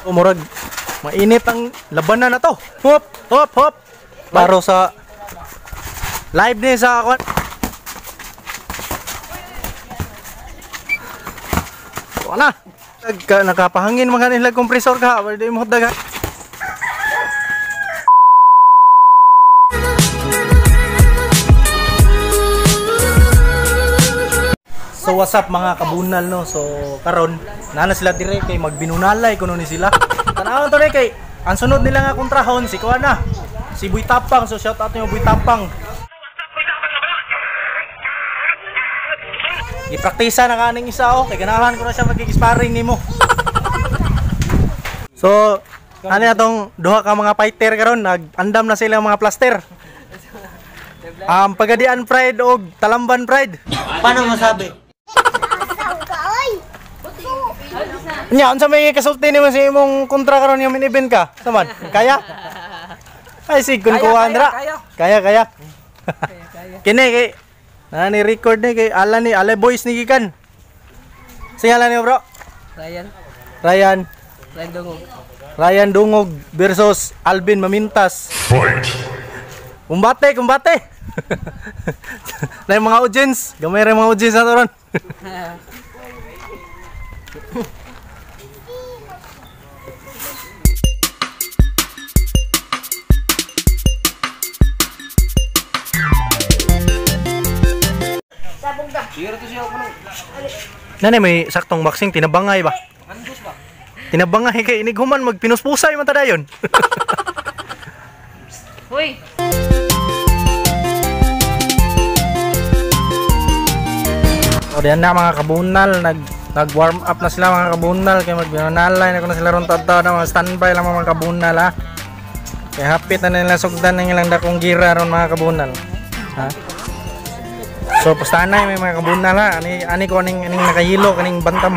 Murag mainit ang labanan na to. Hop, hop, hop. Baro sa live ni sa ako. Wala. Nakapahangin mga nila kompresor ka. Pwede mo daga. So what's up mga kabunal no. So karon nana sila dire kay magbinunalay kuno ni sila. Tanawon to ni kay ang sunod nila nga kontrahon si Kuana. Si Boy Tapang. So shout out niyo Boy Tapang. Gipraktisa na kaning isa oh kay ganahan ko na siya magki-sparring nimo. So ano na tong duha ka mga fighter karon nag-andam na sila mga plaster. Pagadian Pride o Talamban Pride. Paano masabi? Nya, unsa may kasulti nimo sa imong kontra karon yung event ka? Saman, kaya? Ay sig kun ko andra. Kaya. Kini kay nani record ni kay ala ni Ale Boys ni gikan. Singalan niyo bro? Ryan Dungog versus Alvin Mamintas. Fight. Kumbate. Na yung mga audience, gamay rin mga audience nato ron. Nani may saktong boxing tinabangay ba? Tinabangay kay iniguman magpinuspusay man ta dayon. Hoy. O diyan na mga kabunal, nag-warm up na sila mga kabunal kay magbinanalay na ko na sila ron tadto na mga standby lang mga kabunal ha. Kay hapit na nila sugdan ng ilang dakong gira ron mga kabunal. Ha? So pustanay may mga kabunal ha. Ani ko aning nakahilo kaning bantam.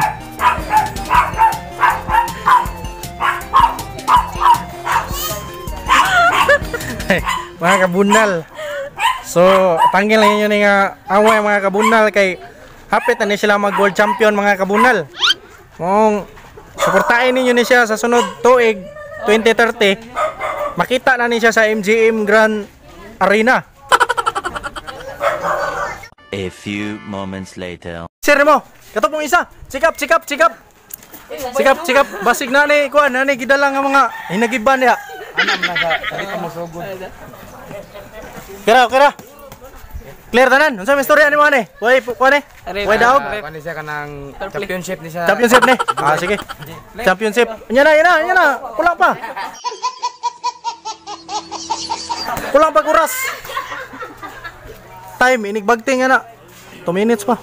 Mga kabunal. So tanggil lang yun nga away mga kabunal kay hapit na ni sila mag world champion mga kabunal. Kung suportahin ninyo ni siya sa sunod tuig 2030, makita na ni siya sa MGM Grand Arena. A few moments later. Sir mo, katong isa. Sikap. Basig na ni kuan na ni gidala nga mga hinagiban niya. Ana man sa salita mo sugod. Kira. Clear tanan. Unsa may istorya nimo ani? Way kuan eh. Way daog. Kuan siya kanang championship ni siya. Championship ni. Sige. Championship. Nya na. Kulang pa. Kulang pa kuras. Time inigbagting na. 2 minutes pa.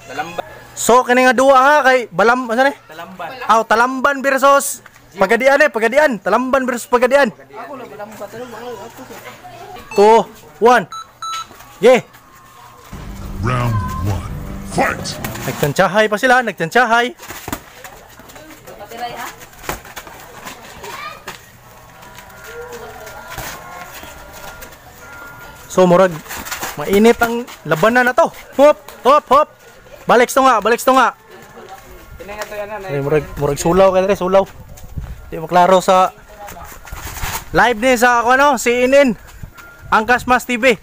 Talamban. So kini nga duwa ha kay Balam asa ni? Talamban. Talamban versus Pagadian. Talamban versus Pagadian. Ako na Balamban to. 2 1. Yeah. Round 1. Fight. Nagtansyahay pa sila, So murag mainit ang labanan na to. Hop. Balik to nga. Tinenga to yan Ay, murag sulaw kay dire, sulaw. Di maklaro sa live ni sa ako no, CNN. Angkas Mas TV.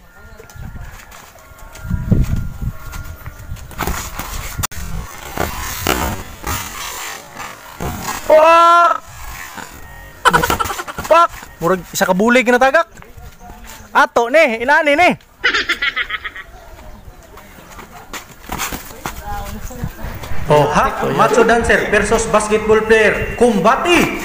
Pak! Murag isa ka bulig kinatagak. Ato ni, inani ni. Oh, ha? Macho dancer versus basketball player. Kumbati!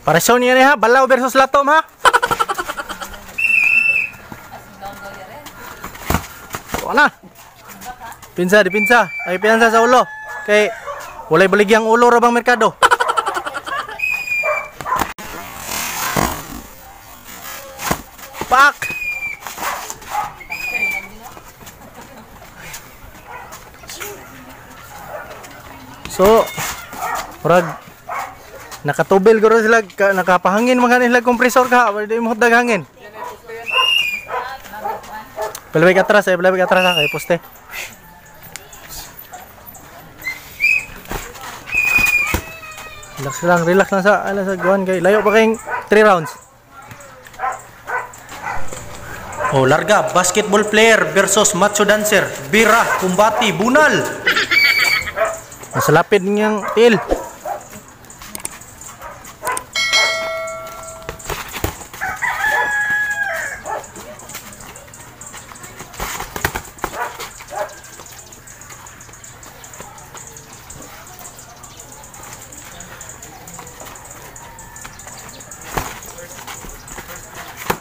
Parasyon niya ha, Balaw versus Latom ha. Wala. Pinsa. Ay pinsa sa ulo. Kay walay baligyang ulo ra bang merkado. Pak. So Murag nakatubil guro sila nakapahangin mga nila kompresor ka, di mo dag hangin. Palabig atras kay poste. Relax lang sa guwan kay layo pa kayong 3 rounds. Oh, larga basketball player versus macho dancer. Bira, kumbati, bunal. Masalapid niyang til.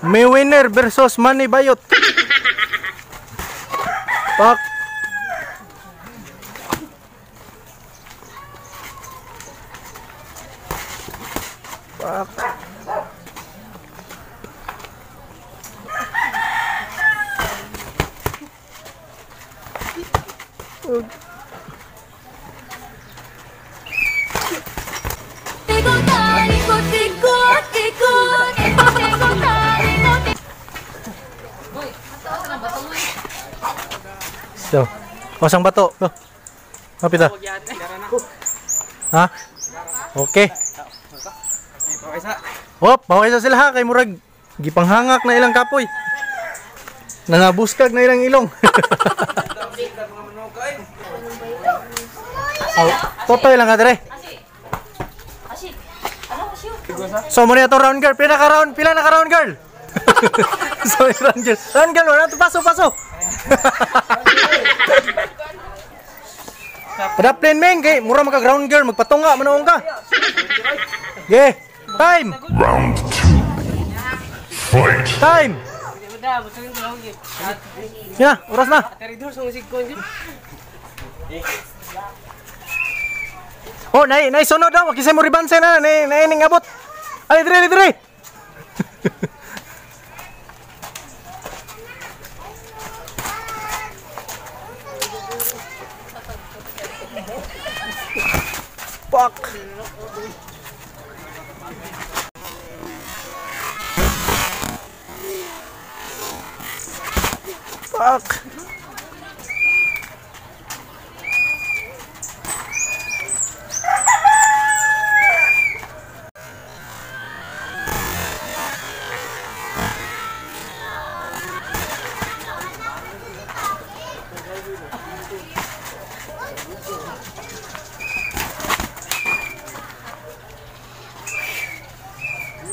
May winner versus Manny Bayot. Pak. Pak. So, pasang bato. Oh. Kapit ah. Ha? Okay. Hop, baway sa sila ha kay murag gipanghangak na ilang kapoy. Nangabuskag na ilang ilong. Oh, totoy lang ka dire. So, muna ito round girl. Pila na ka round girl? Sorry, round girl. Round girl, wala ito. Paso. Pada plain men, kay mura maka ground girl. Magpatunga, manoong ka. Okay, time. Round 2. Fight. Time. Ya, oras na. Oh, sunod daw. Kisay mo ribanse na. Naining abot. Ay, dire. Fuck.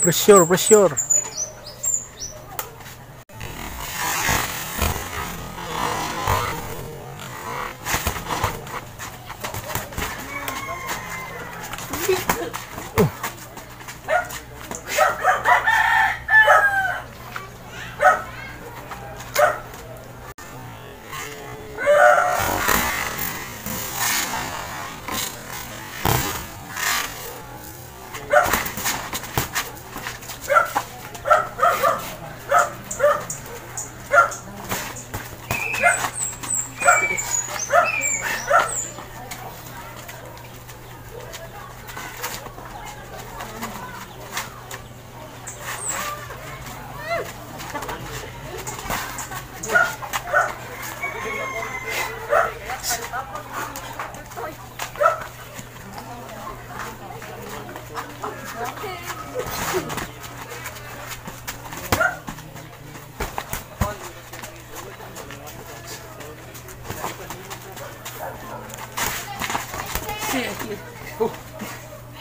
Pressure.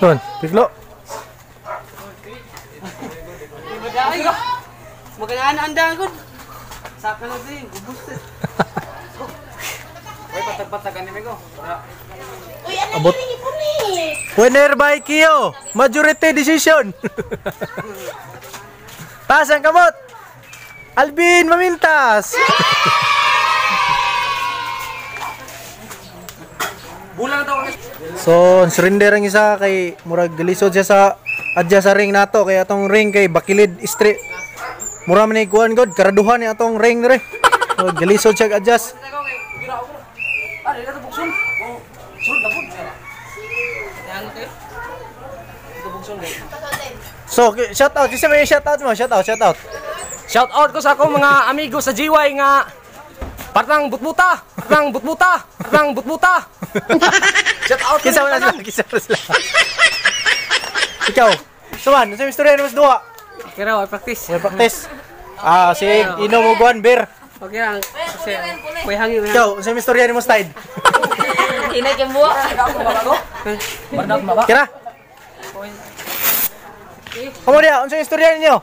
Tuan, piklo. Magandaan anda gud. Saka na din, ubos. Oy, patag-patagan ni Mego. Abot. Winner by Kio. Majority decision. Taas ang kamot. Alvin Mamintas. Bulang daw. So, surrender ang isa kay murag galisod siya sa adya sa ring nato kay atong ring kay bakilid straight. Mura man ni kuan god karaduhan ni atong ring dire. So, galisod siya adjust. So, shout out. Isa may shout out mo. Shout out. Shout out ko sa akong mga amigo sa GY nga partang butbuta. Shout out Kisa mo na sila. Ikaw. Suman, sa istorya ni mas duwa. Kira wa practice. May practice. Si Ino mo guan beer. Okay lang. Kasi may hangin. Ikaw, sa istorya ni mas tide. Inay kang buwa. Kira. Kamu dia, unsa istorya ninyo?